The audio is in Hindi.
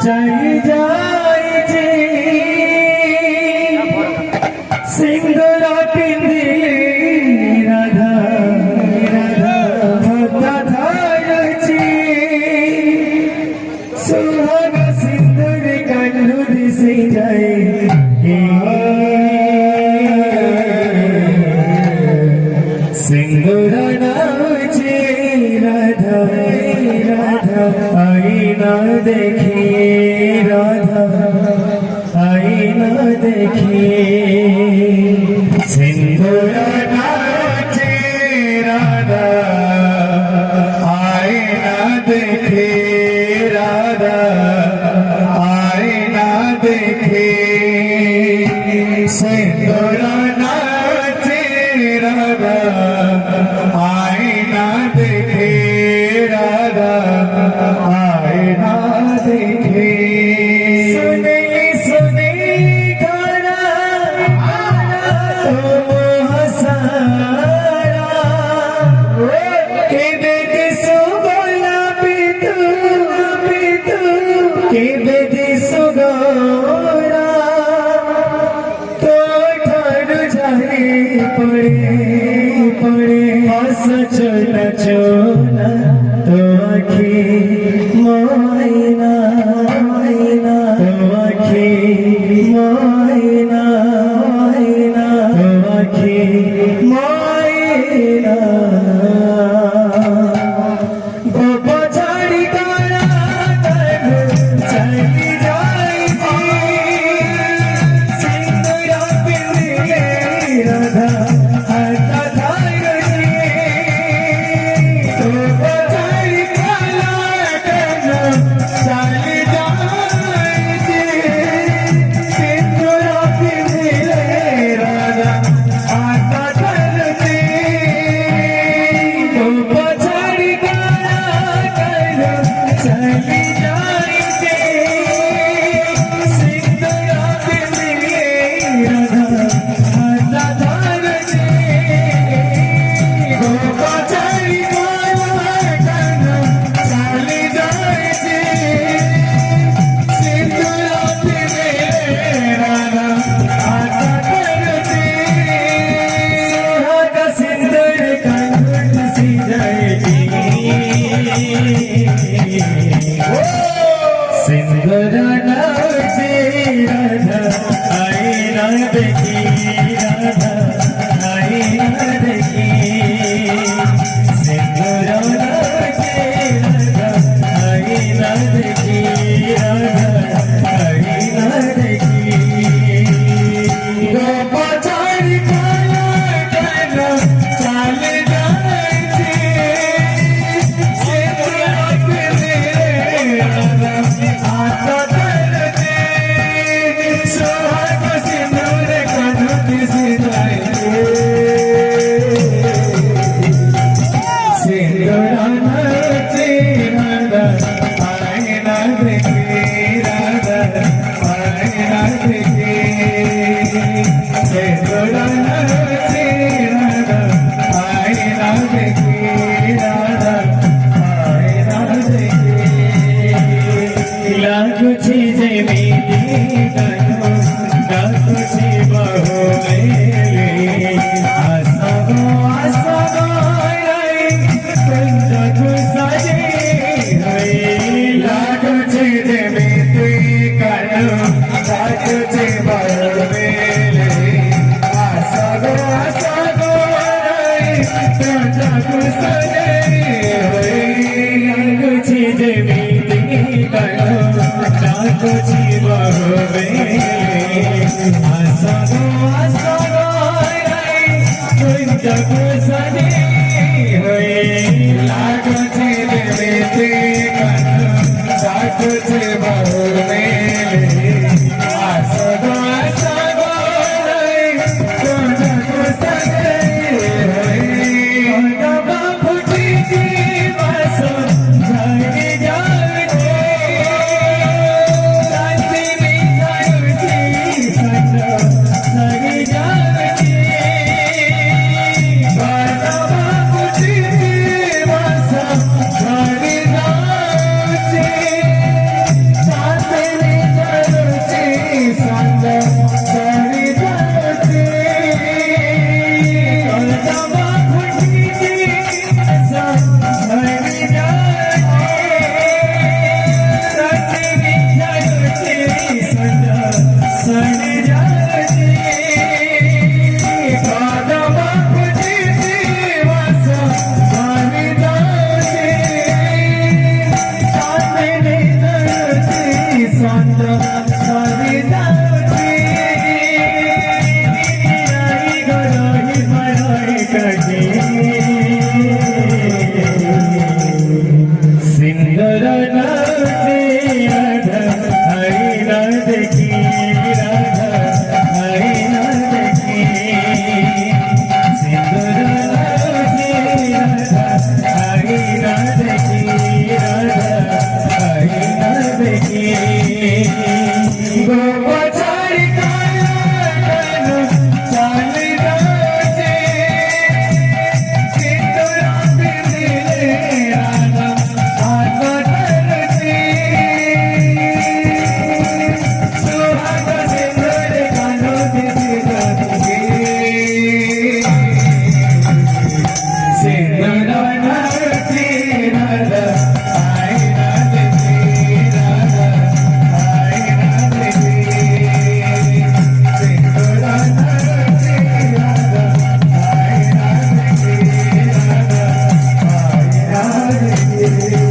चली जाए जे सिंगरा पिंदिले राधा राधा होता धायची सुहाग सिंदूर कांडू दिसे जाए सिंदूरा नाचे राधा राधा आई ना देखी राधा आई ना देखी सिंदूरा नाचे राधा आई ना देखी राधा आई ना देखी सिंदूरा नाचे राधा आई ना देखी राधा आई ना देखी सुनेली सुनेली गाना तुम हसारा के बेद सुगोला पितू पितू के बेद सुगोला तो ठाड़ जाए पड़े पड़े हस चोना चोना तो आखी मोइना मोइना तो आखी मोइना मोइना तो आखी मोइना बाबा झाड़ी काला चली जाए सिंदूरा पिंदिले राधा आता धायची बाबा झाड़ी काला चली जाए सिंदूरा पिंदिले राधा आता धायची बाबा झाड़ी काला चली जाए सिंदूरा पिंदिले राधा आता धायची बाबा झाड़ी काला चली जाए सिंदूरा पिंदिले राधा आता धायची सुहाग सिंदूर कांड सी जाएगी सिंदूरा नाचे राधा आई ना देखी राधा आई ना देखी सिंदूरा नाचे राधा आई ना देखी राधा आई ना देखी गोपा झाड़ी काला काला चले जाए सिंदूरा पिंदिले राधा आता धायची सुहाग सिंदूर कांडू दिसे जाए सिंदूरा नाचे राधा आई ना देखी राधा आई ना देखी सिंदूरा नाचे राधा आई ना देखी राधा आई ना देखी लागू चीजे मेरी गानो गातो छी बहु मेले आसा गो लाई कुंज गुसाजे हई लागू चीजे मेरी गानो गातो छी बहु मेले आसा गो लाई कुंज गुसाजे हई लागू चीजे मेरी गानो गातो छी बहु मेले आसा गो लाई कुंज गुसाजे हई लागू चीजे मेरी गानो गातो छी बहु मेले आसा गो लाई कुंज गुसाजे हई गबा फुटी की बसो जाए जाए शांति में जाए सगी जाए गबा फुटी की बसो जाए जाए रे